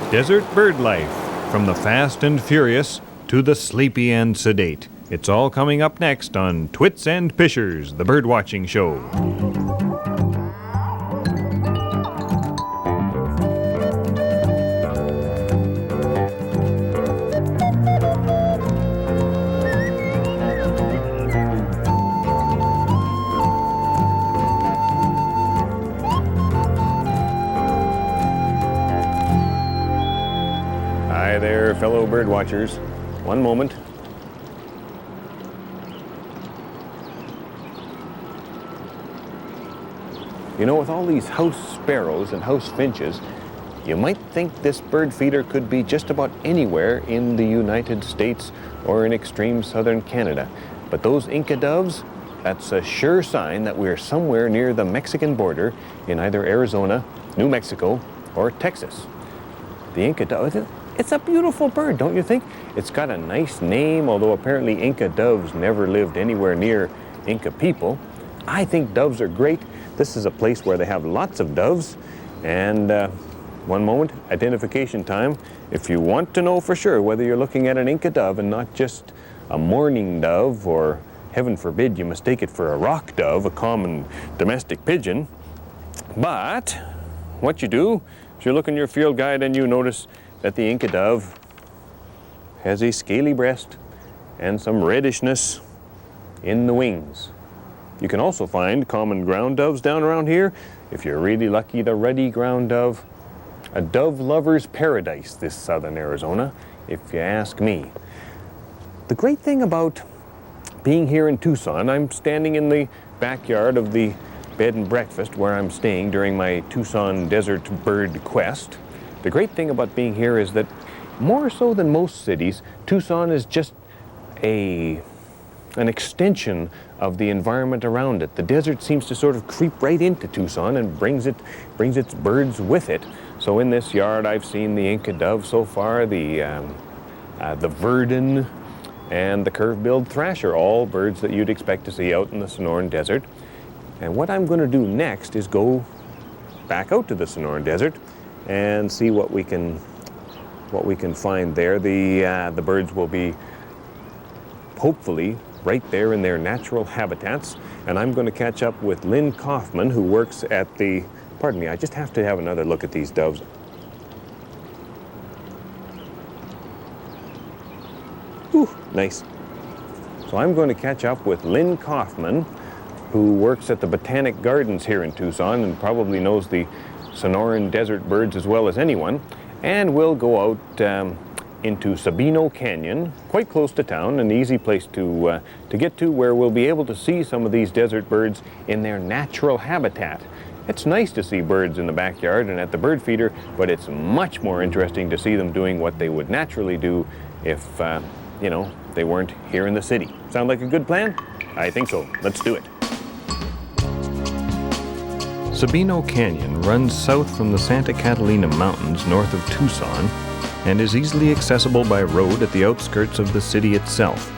Desert bird life, from the fast and furious to the sleepy and sedate. It's all coming up next on Twits and Pishers, the birdwatching show. Hi there, fellow bird watchers. One moment. You know, with all these house sparrows and house finches, you might think this bird feeder could be just about anywhere in the United States or in extreme southern Canada. But those Inca doves, that's a sure sign that we're somewhere near the Mexican border in either Arizona, New Mexico, or Texas. The Inca dove, it's a beautiful bird, don't you think? It's got a nice name, although apparently Inca doves never lived anywhere near Inca people. I think doves are great. This is a place where they have lots of doves. And one moment, identification time. If you want to know for sure whether you're looking at an Inca dove and not just a mourning dove, or heaven forbid you mistake it for a rock dove, a common domestic pigeon. But what you do is you look in your field guide and you notice that the Inca dove has a scaly breast and some reddishness in the wings. You can also find common ground doves down around here. If you're really lucky, the ruddy ground dove. A dove lover's paradise, this southern Arizona, if you ask me. The great thing about being here in Tucson, I'm standing in the backyard of the bed and breakfast where I'm staying during my Tucson desert bird quest. The great thing about being here is that more so than most cities, Tucson is just an extension of the environment around it. The desert seems to sort of creep right into Tucson and brings its birds with it. So in this yard I've seen the Inca dove so far, the verdin, and the curve-billed thrasher, all birds that you'd expect to see out in the Sonoran Desert. And what I'm going to do next is go back out to the Sonoran Desert and see what we can find there. The birds will be hopefully right there in their natural habitats, and I'm going to catch up with Lynn Kaufman, who works at the, pardon me, I just have to have another look at these doves. Ooh, nice. So I'm going to catch up with Lynn Kaufman, who works at the Botanic Gardens here in Tucson and probably knows the Sonoran Desert birds as well as anyone, and we'll go out into Sabino Canyon, quite close to town, an easy place to get to, where we'll be able to see some of these desert birds in their natural habitat. It's nice to see birds in the backyard and at the bird feeder, but it's much more interesting to see them doing what they would naturally do if, you know, they weren't here in the city. Sound like a good plan? I think so. Let's do it. Sabino Canyon runs south from the Santa Catalina Mountains north of Tucson and is easily accessible by road at the outskirts of the city itself.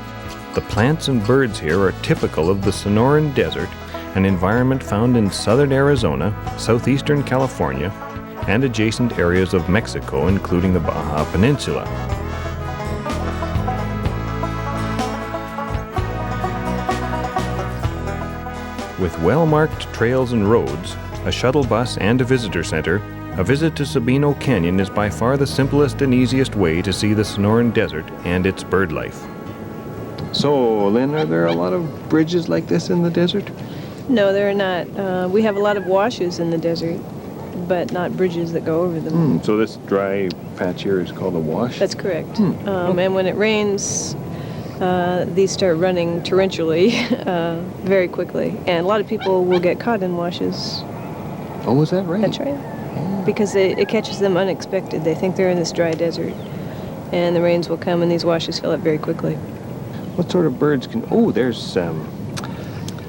The plants and birds here are typical of the Sonoran Desert, an environment found in southern Arizona, southeastern California, and adjacent areas of Mexico, including the Baja Peninsula. With well-marked trails and roads, a shuttle bus and a visitor center, a visit to Sabino Canyon is by far the simplest and easiest way to see the Sonoran Desert and its bird life. So, Lynn, are there a lot of bridges like this in the desert? No, there are not. We have a lot of washes in the desert, but not bridges that go over them. So this dry patch here is called a wash? That's correct. And when it rains, these start running torrentially very quickly. And a lot of people will get caught in washes. Oh, is that right? That's right. Because it catches them unexpected. They think they're in this dry desert. And the rains will come and these washes fill up very quickly. What sort of birds can... Oh, there's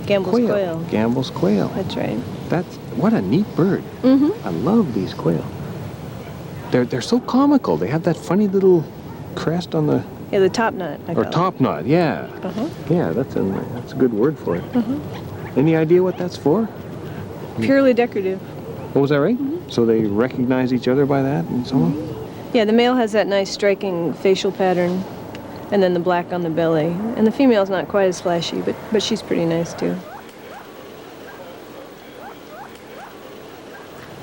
Gambel's quail. Gambel's quail. That's right. What a neat bird. Mm-hmm. I love these quail. They're so comical. They have that funny little crest on the... Yeah, the top knot. Or top knot, yeah. Yeah, that's a good word for it. Any idea what that's for? Purely decorative. Oh, was that right? So they recognize each other by that and so on? Yeah, the male has that nice striking facial pattern, and then the black on the belly. And the female's not quite as flashy, but she's pretty nice too.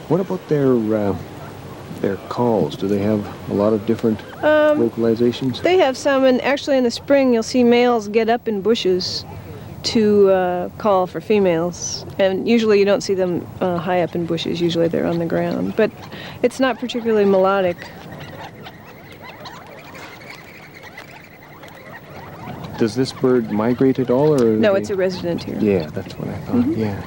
What about their calls? Do they have a lot of different vocalizations? They have some, and actually in the spring you'll see males get up in bushes to call for females. And usually you don't see them high up in bushes, usually they're on the ground. But it's not particularly melodic. Does this bird migrate at all? Or No, it's a resident here. Yeah, that's what I thought, yeah.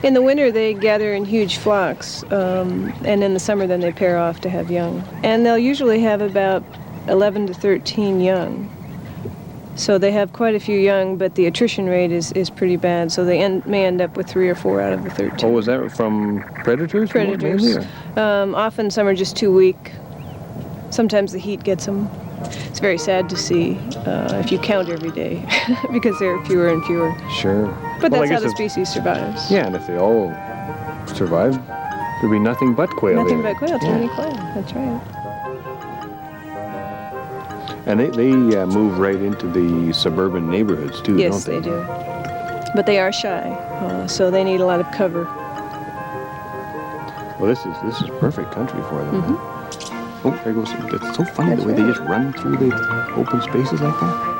In the winter, they gather in huge flocks, and in the summer, then they pair off to have young. And they'll usually have about 11 to 13 young. So they have quite a few young, but the attrition rate is pretty bad, so they may end up with 3 or 4 out of the 13. Oh, is that from predators? Predators. Often some are just too weak. Sometimes the heat gets them. It's very sad to see if you count every day, because there are fewer and fewer. Sure. But Well, that's I how guess the species survives. Yeah, and if they all survive, there'd be nothing but quail Nothing there. but quail, too many quail, that's right. And they move right into the suburban neighborhoods too, Yes, don't they do. But they are shy, so they need a lot of cover. Well, this is perfect country for them. Mm-hmm. Oh, there goes. It's so funny That's the way they right. just run through the open spaces like that.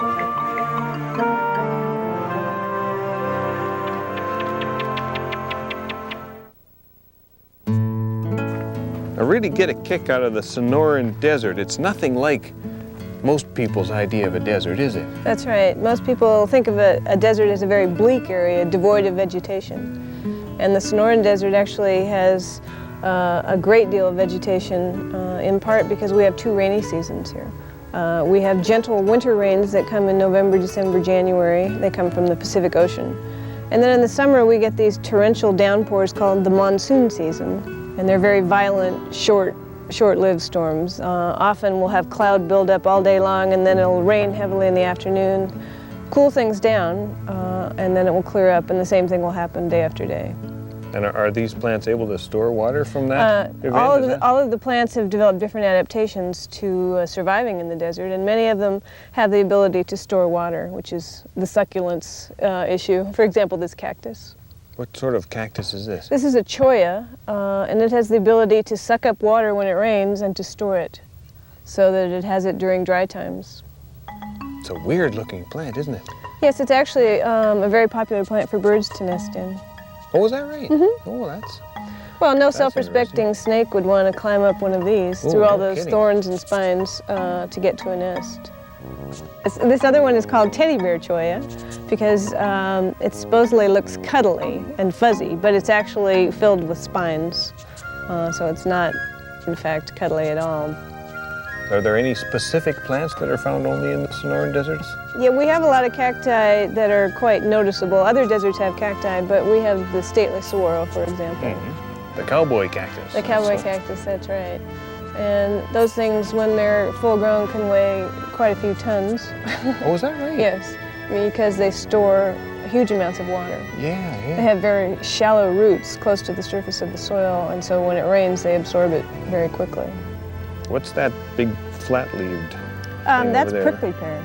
I really get a kick out of the Sonoran Desert. It's nothing like most people's idea of a desert, is it? That's right. Most people think of a desert as a very bleak area, devoid of vegetation. And the Sonoran Desert actually has a great deal of vegetation, in part because we have 2 rainy seasons here. We have gentle winter rains that come in November, December, January. They come from the Pacific Ocean. And then in the summer we get these torrential downpours called the monsoon season. And they're very violent, short-lived storms. Often we'll have cloud build up all day long, and then it'll rain heavily in the afternoon, cool things down, and then it will clear up, and the same thing will happen day after day. And are these plants able to store water from that event? All of the plants have developed different adaptations to surviving in the desert, and many of them have the ability to store water, which is the succulents issue. For example, this cactus. What sort of cactus is this? This is a cholla, and it has the ability to suck up water when it rains and to store it, so that it has it during dry times. It's a weird-looking plant, isn't it? Yes, it's actually a very popular plant for birds to nest in. Oh, is that right? Mm-hmm. Oh, that's... Well, no self-respecting snake would want to climb up one of these through all those thorns and spines to get to a nest. This other one is called teddy bear cholla because it supposedly looks cuddly and fuzzy, but it's actually filled with spines. So it's not, in fact, cuddly at all. Are there any specific plants that are found only in the Sonoran deserts? Yeah, we have a lot of cacti that are quite noticeable. Other deserts have cacti, but we have the stately saguaro, for example. Mm-hmm. The cowboy cactus. The cowboy cactus, that's right. And those things, when they're full grown, can weigh quite a few tons. Oh, is that right? Yes, because they store huge amounts of water. Yeah. They have very shallow roots close to the surface of the soil, and so when it rains, they absorb it very quickly. What's that big flat-leaved That's over there? prickly pear.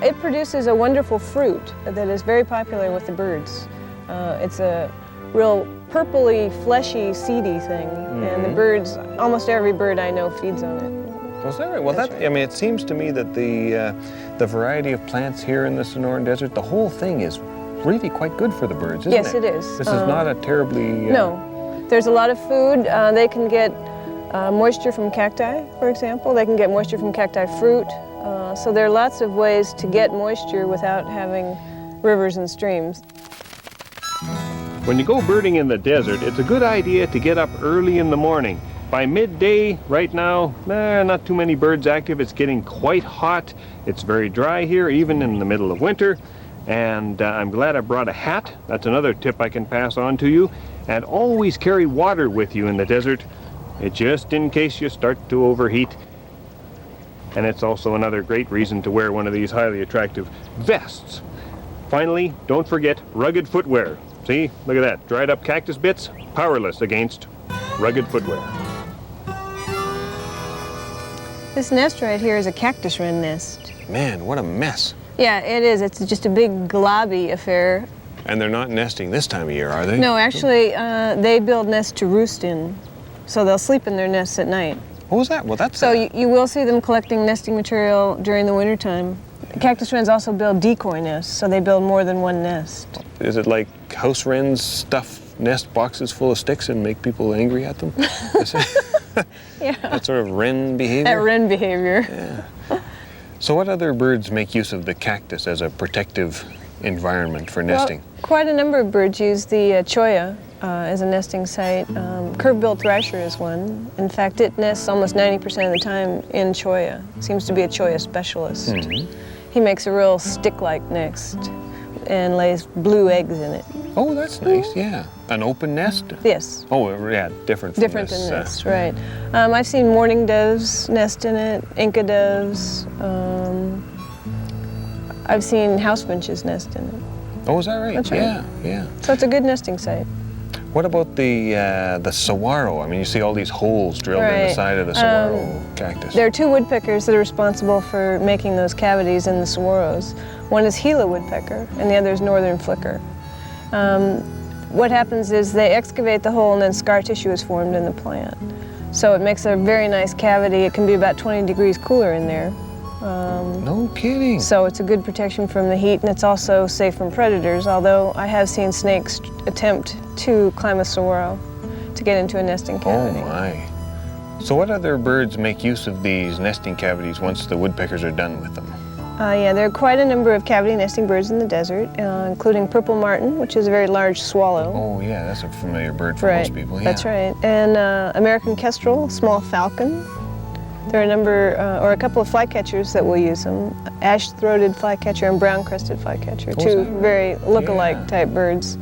It produces a wonderful fruit that is very popular with the birds. It's a real purpley, fleshy, seedy thing, and the birds, almost every bird I know feeds on it. Was that right? Well, That's that, right. I mean, it seems to me that the variety of plants here in the Sonoran Desert, the whole thing is really quite good for the birds, isn't it? Yes, it is. This is not a terribly... No. There's a lot of food. They can get moisture from cacti, for example. They can get moisture from cacti fruit. So there are lots of ways to get moisture without having rivers and streams. When you go birding in the desert, it's a good idea to get up early in the morning. By midday, right now, not too many birds active. It's getting quite hot. It's very dry here, even in the middle of winter. And I'm glad I brought a hat. That's another tip I can pass on to you. And always carry water with you in the desert, just in case you start to overheat. And it's also another great reason to wear one of these highly attractive vests. Finally, don't forget rugged footwear. See, look at that, dried up cactus bits, powerless against rugged footwear. This nest right here is a cactus wren nest. Man, what a mess. Yeah, it is. It's just a big globby affair. And they're not nesting this time of year, are they? No, actually, they build nests to roost in. So they'll sleep in their nests at night. What was that? Well, that's... So you will see them collecting nesting material during the wintertime. Cactus wrens also build decoy nests, so they build more than one nest. Is it like house wrens stuff nest boxes full of sticks and make people angry at them? Yeah. That sort of wren behavior? That wren behavior. Yeah. So what other birds make use of the cactus as a protective environment for nesting? Well, quite a number of birds use the cholla as a nesting site. Curve-billed thrasher is one. In fact, it nests almost 90% of the time in cholla. Seems to be a cholla specialist. Mm-hmm. He makes a real stick-like nest and lays blue eggs in it. Oh, that's nice, yeah. An open nest? Yes. Oh, yeah, different from Different than this, right. I've seen mourning doves nest in it, Inca doves. I've seen house finches nest in it. Oh, is that right? That's right. Yeah, yeah. So it's a good nesting site. What about the saguaro? I mean, you see all these holes drilled in the side of the saguaro cactus. There are two woodpeckers that are responsible for making those cavities in the saguaros. One is Gila woodpecker, and the other is northern flicker. What happens is they excavate the hole and then scar tissue is formed in the plant. So it makes a very nice cavity. It can be about 20 degrees cooler in there. No kidding. So it's a good protection from the heat, and it's also safe from predators, although I have seen snakes attempt to climb a saguaro to get into a nesting cavity. Oh my. So what other birds make use of these nesting cavities once the woodpeckers are done with them? Yeah, there are quite a number of cavity nesting birds in the desert, including purple martin, which is a very large swallow. Oh yeah, that's a familiar bird for Right, most people. Yeah. that's right. And American kestrel, small falcon. There are a couple of flycatchers that will use them. Ash-throated flycatcher and brown-crested flycatcher, two very look-alike type birds.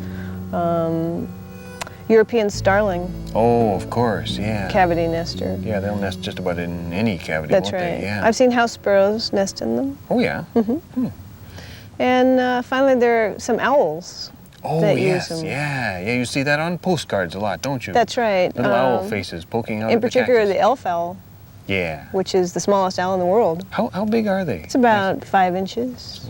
European starling. Oh, of course, yeah. Cavity nester. Yeah, they'll nest just about in any cavity, That's won't right. they? Yeah. I've seen house sparrows nest in them. Oh yeah. Mm-hmm. And finally, there are some owls. Oh that yes, use them. yeah. You see that on postcards a lot, don't you? That's right. Little owl faces poking out in of the particular, cactus. the elf owl, Yeah. which is the smallest owl in the world. How big are they? It's about 5 inches.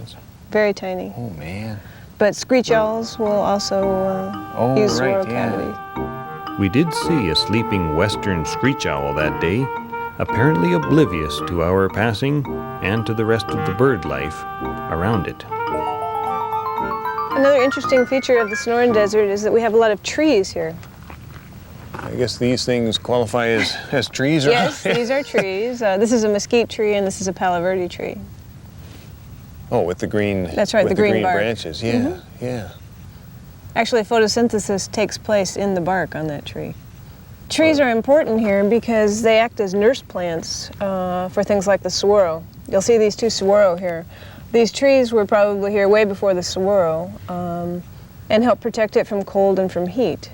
Very tiny. Oh man. But screech owls will also use saguaro yeah. cavities. We did see a sleeping western screech owl that day, apparently oblivious to our passing and to the rest of the bird life around it. Another interesting feature of the Sonoran Desert is that we have a lot of trees here. I guess these things qualify as trees, right? Yes, these are trees. This is a mesquite tree and this is a palo verde tree. Oh, with the green. That's right, with the green bark. branches. Yeah, yeah. Actually, photosynthesis takes place in the bark on that tree. Trees are important here because they act as nurse plants for things like the saguaro. You'll see these two saguaro here. These trees were probably here way before the saguaro and help protect it from cold and from heat.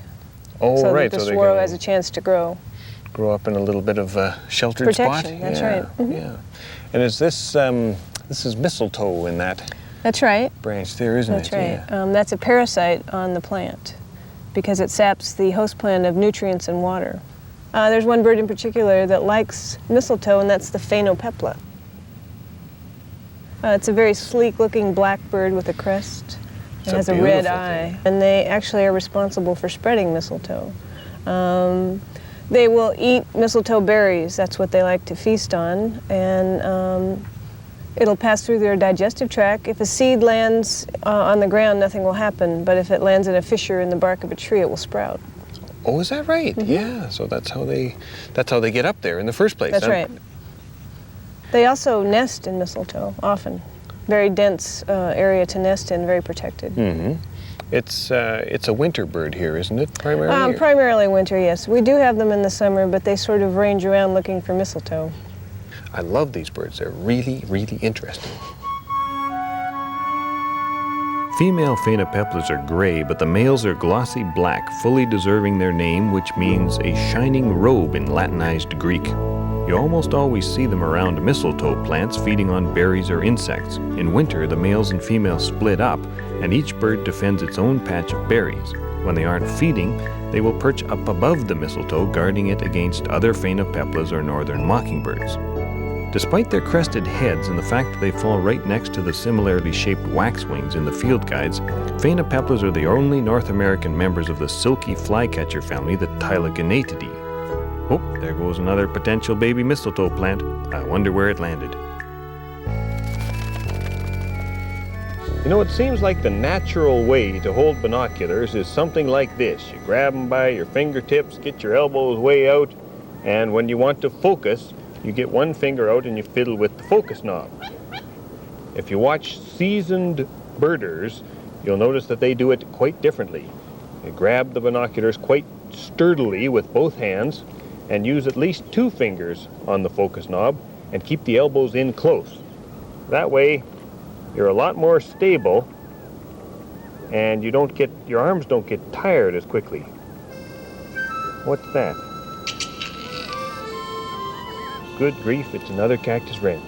Oh, so right. that the So saguaro they has a chance to grow. grow up in a little bit of a sheltered Protection, spot. that's yeah, right. Mm-hmm. Yeah. And is this is mistletoe in that That's right. branch there, isn't That's it? right. Yeah. That's a parasite on the plant because it saps the host plant of nutrients and water. There's one bird in particular that likes mistletoe, and that's the phainopepla. It's a very sleek-looking black bird with a crest. It has a red eye, and they actually are responsible for spreading mistletoe. They will eat mistletoe berries. That's what they like to feast on, and it'll pass through their digestive tract. If a seed lands on the ground, nothing will happen, but if it lands in a fissure in the bark of a tree, it will sprout. Oh, is that right? Mm-hmm. Yeah. So that's how they get up there in the first place. That's right. They also nest in mistletoe often. Very dense area to nest in, very protected. Mm-hmm. It's a winter bird here, isn't it? Primarily. Primarily winter, yes. We do have them in the summer, but they sort of range around looking for mistletoe. I love these birds. They're really, really interesting. Female phainopeplas are gray, but the males are glossy black, fully deserving their name, which means a shining robe in Latinized Greek. You almost always see them around mistletoe plants feeding on berries or insects. In winter, the males and females split up, and each bird defends its own patch of berries. When they aren't feeding, they will perch up above the mistletoe, guarding it against other phainopeplas or northern mockingbirds. Despite their crested heads and the fact that they fall right next to the similarly shaped waxwings in the field guides, phainopeplas are the only North American members of the silky flycatcher family, the Tylogonatidae. Oh, there goes another potential baby mistletoe plant. I wonder where it landed. You know, it seems like the natural way to hold binoculars is something like this. You grab them by your fingertips, get your elbows way out, and when you want to focus, you get one finger out and you fiddle with the focus knob. If you watch seasoned birders, you'll notice that they do it quite differently. They grab the binoculars quite sturdily with both hands and use at least 2 fingers on the focus knob and keep the elbows in close. That way, you're a lot more stable and your arms don't get tired as quickly. What's that? Good grief, it's another cactus wren.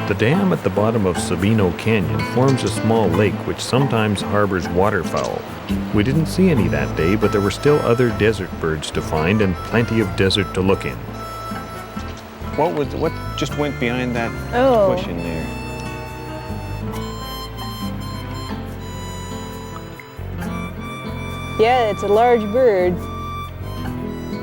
The dam at the bottom of Sabino Canyon forms a small lake which sometimes harbors waterfowl. We didn't see any that day, but there were still other desert birds to find and plenty of desert to look in. What just went behind that bush in there? Yeah, it's a large bird.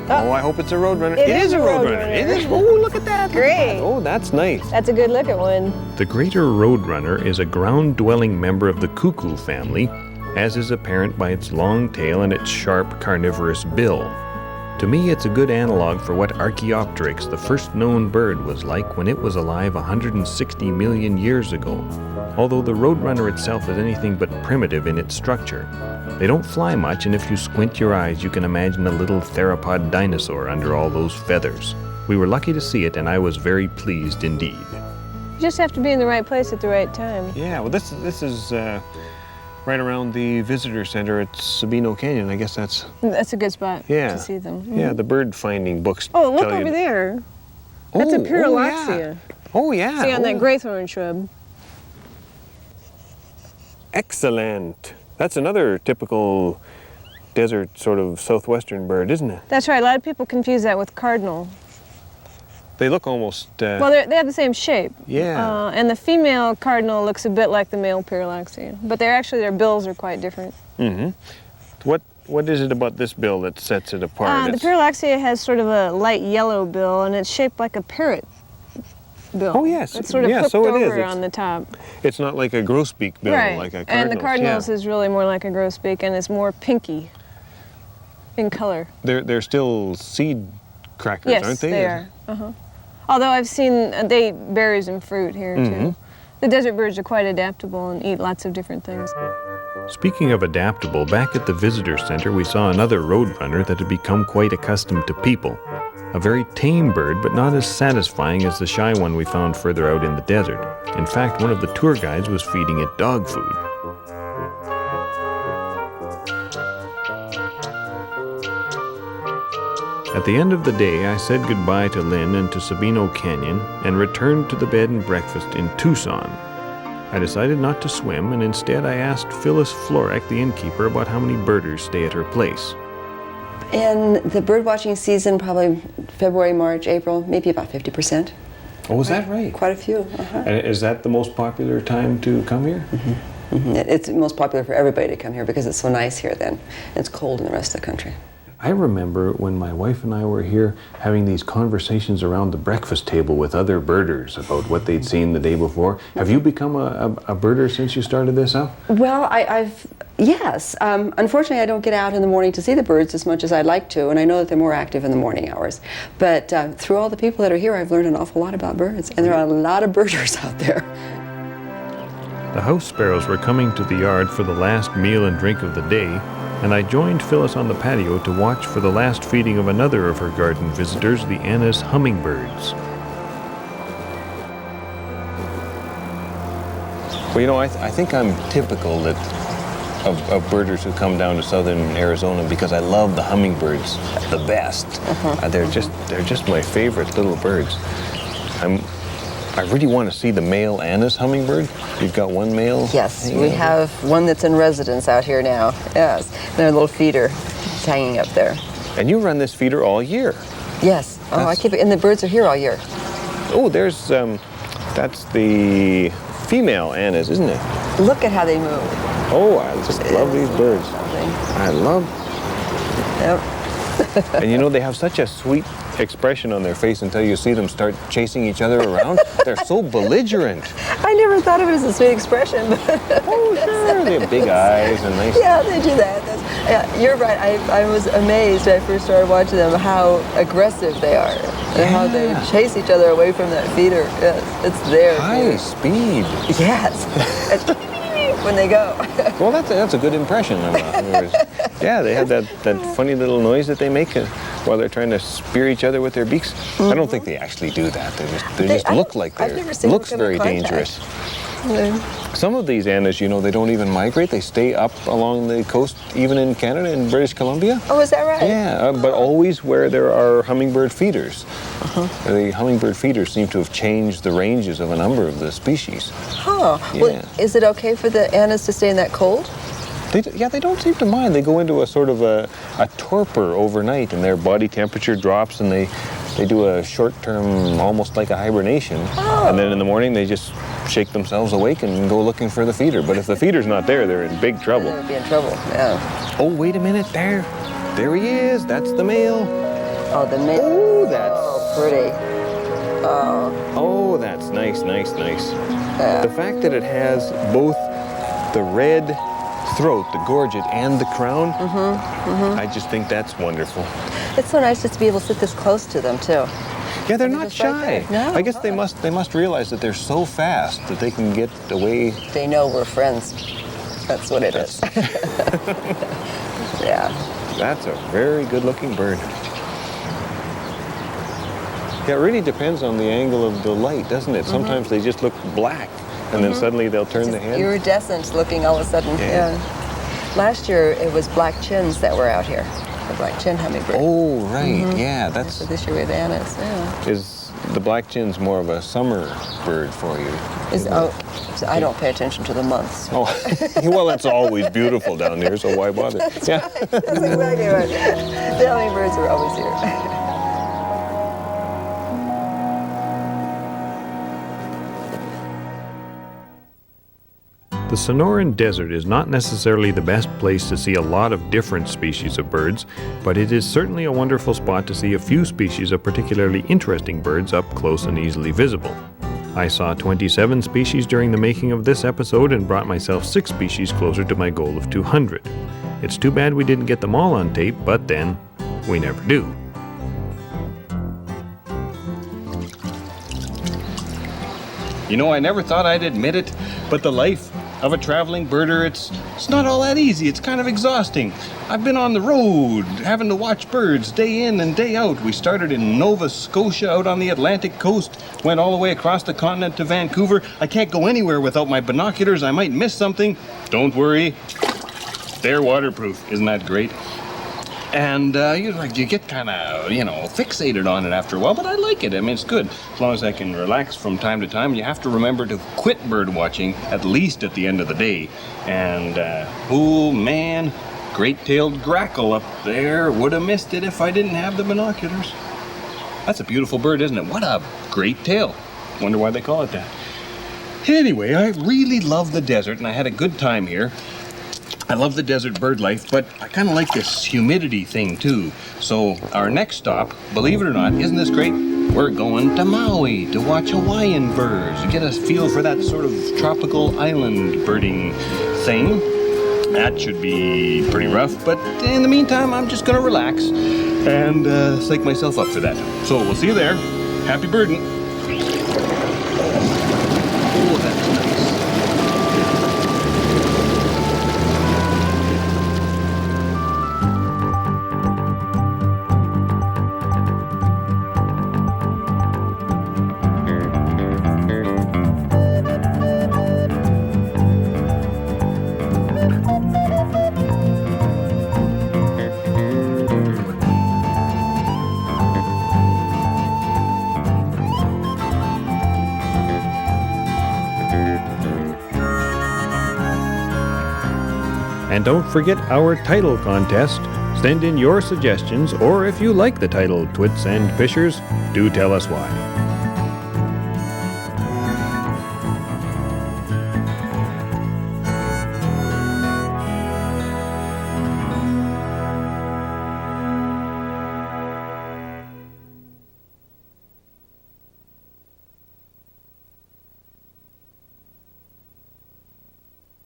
Oh, I hope it's a roadrunner. It is a roadrunner. It is. Oh, look at that. Great. Oh, that's nice. That's a good looking one. The greater roadrunner is a ground-dwelling member of the cuckoo family, as is apparent by its long tail and its sharp carnivorous bill. To me, it's a good analog for what Archaeopteryx, the first known bird, was like when it was alive 160 million years ago, although the roadrunner itself is anything but primitive in its structure. They don't fly much, and if you squint your eyes, you can imagine a little theropod dinosaur under all those feathers. We were lucky to see it, and I was very pleased indeed. You just have to be in the right place at the right time. Yeah, well, this is right around the visitor center at Sabino Canyon. I guess that's a good spot to see them. Mm-hmm. Yeah, the bird finding books. Oh, look tell you over there. That's a pyrrhuloxia. Oh, yeah. See on that graythorn shrub. Excellent. That's another typical desert sort of southwestern bird, isn't it? That's right. A lot of people confuse that with cardinal. They look almost... well, they have the same shape. Yeah. And the female cardinal looks a bit like the male pyrrhuloxia, but their bills are quite different. Mm-hmm. What is it about this bill that sets it apart? The pyrrhuloxia has sort of a light yellow bill, and it's shaped like a parrot bill. Oh, yes. It's sort of hooked over on the top. It's not like a grosbeak bill, like a cardinal. And the cardinals is really more like a grosbeak, and it's more pinky in color. They're still seed crackers, aren't they? Yes, they are. Although I've seen, they eat berries and fruit here, too. The desert birds are quite adaptable and eat lots of different things. Speaking of adaptable, back at the visitor center we saw another roadrunner that had become quite accustomed to people. A very tame bird, but not as satisfying as the shy one we found further out in the desert. In fact, one of the tour guides was feeding it dog food. At the end of the day, I said goodbye to Lynn and to Sabino Canyon and returned to the bed and breakfast in Tucson. I decided not to swim, and instead I asked Phyllis Florek, the innkeeper, about how many birders stay at her place. In the bird watching season, probably February, March, April, maybe about 50%. Oh, is that right? Quite a few. And is that the most popular time to come here? It's most popular for everybody to come here because it's so nice here then. It's cold in the rest of the country. I remember when my wife and I were here having these conversations around the breakfast table with other birders about what they'd seen the day before. Have you become a birder since you started this up? Well, yes. Unfortunately, I don't get out in the morning to see the birds as much as I'd like to, and I know that they're more active in the morning hours. But through all the people that are here, I've learned an awful lot about birds, and there are a lot of birders out there. The house sparrows were coming to the yard for the last meal and drink of the day, and I joined Phyllis on the patio to watch for the last feeding of another of her garden visitors, the Anna's hummingbirds. Well, you know, I think I'm typical of birders who come down to southern Arizona because I love the hummingbirds the best. They're just my favorite little birds. I really want to see the male Anna's hummingbird. You've got one male? Yes, we have one that's in residence out here now. Yes, their little feeder is hanging up there. And you run this feeder all year? Yes. Oh, I keep it, and the birds are here all year. Oh, there's, that's the female Anna's, isn't it? Look at how they move. Oh, I just love these birds. I love. Yep. And you know, they have such a sweet expression on their face until you see them start chasing each other around. They're so belligerent. I never thought of it as a sweet expression, but Oh, sure. They have big eyes and nice. yeah, they do that. Yeah, you're right. I was amazed when I first started watching them how aggressive they are and how they chase each other away from that feeder. Yes, it's there. High speed. Yes. When they go. Well, that's a good impression of yours. Yeah, they have that funny little noise that they make while they're trying to spear each other with their beaks. I don't think they actually do that. They just look like I've they're. never seen Looks them come in very contact. dangerous. Some of these Annas, you know, they don't even migrate. They stay up along the coast, even in Canada and British Columbia. Oh, is that right? Yeah, but always where there are hummingbird feeders. The hummingbird feeders seem to have changed the ranges of a number of the species. Huh. Yeah. Well, is it okay for the Annas to stay in that cold? They don't seem to mind. They go into a sort of a torpor overnight, and their body temperature drops, and they do a short-term, almost like a hibernation. Oh. And then in the morning, they just shake themselves awake and go looking for the feeder. But if the feeder's not there, they're in big trouble. They would be in trouble, yeah. Oh, wait a minute, there he is. That's the male. Oh, the male. Oh, that's pretty. Oh, that's nice. Yeah. The fact that it has both the red throat, the gorget, and the crown, I just think that's wonderful. It's so nice just to be able to sit this close to them, too. Yeah, they're not just right shy. there. No. I guess they must realize that they're so fast that they can get away. They know we're friends. That's what it is. Yeah. That's a very good-looking bird. Yeah, it really depends on the angle of the light, doesn't it? Sometimes they just look black, and then suddenly they'll turn the head. Iridescent looking all of a sudden. Yeah. Last year it was black chins that were out here. The black chin hummingbird. Oh, right. Yeah, that's. So this year we had Annas. Yeah. Is the black chin's more of a summer bird for you? So I don't pay attention to the months. Oh, well, it's always beautiful down here, so why bother? That's exactly right. The hummingbirds are always here. The Sonoran Desert is not necessarily the best place to see a lot of different species of birds, but it is certainly a wonderful spot to see a few species of particularly interesting birds up close and easily visible. I saw 27 species during the making of this episode and brought myself 6 species closer to my goal of 200. It's too bad we didn't get them all on tape, but then, we never do. You know, I never thought I'd admit it, but the life of a traveling birder, it's not all that easy. It's kind of exhausting. I've been on the road, having to watch birds day in and day out. We started in Nova Scotia out on the Atlantic coast, went all the way across the continent to Vancouver. I can't go anywhere without my binoculars. I might miss something. Don't worry. They're waterproof. Isn't that great? And you get kind of, fixated on it after a while, but I like it. I mean, it's good. As long as I can relax from time to time. You have to remember to quit bird watching, at least at the end of the day. And, oh man, great-tailed grackle up there. Would have missed it if I didn't have the binoculars. That's a beautiful bird, isn't it? What a great tail. Wonder why they call it that. Anyway, I really love the desert, and I had a good time here. I love the desert bird life, but I kind of like this humidity thing too. So our next stop, believe it or not, isn't this great? We're going to Maui to watch Hawaiian birds, get a feel for that sort of tropical island birding thing. That should be pretty rough, but in the meantime, I'm just going to relax and psych myself up for that. So we'll see you there. Happy birding. Oh, that's nice. And don't forget our title contest. Send in your suggestions, or if you like the title Twits and Pishers, do tell us why.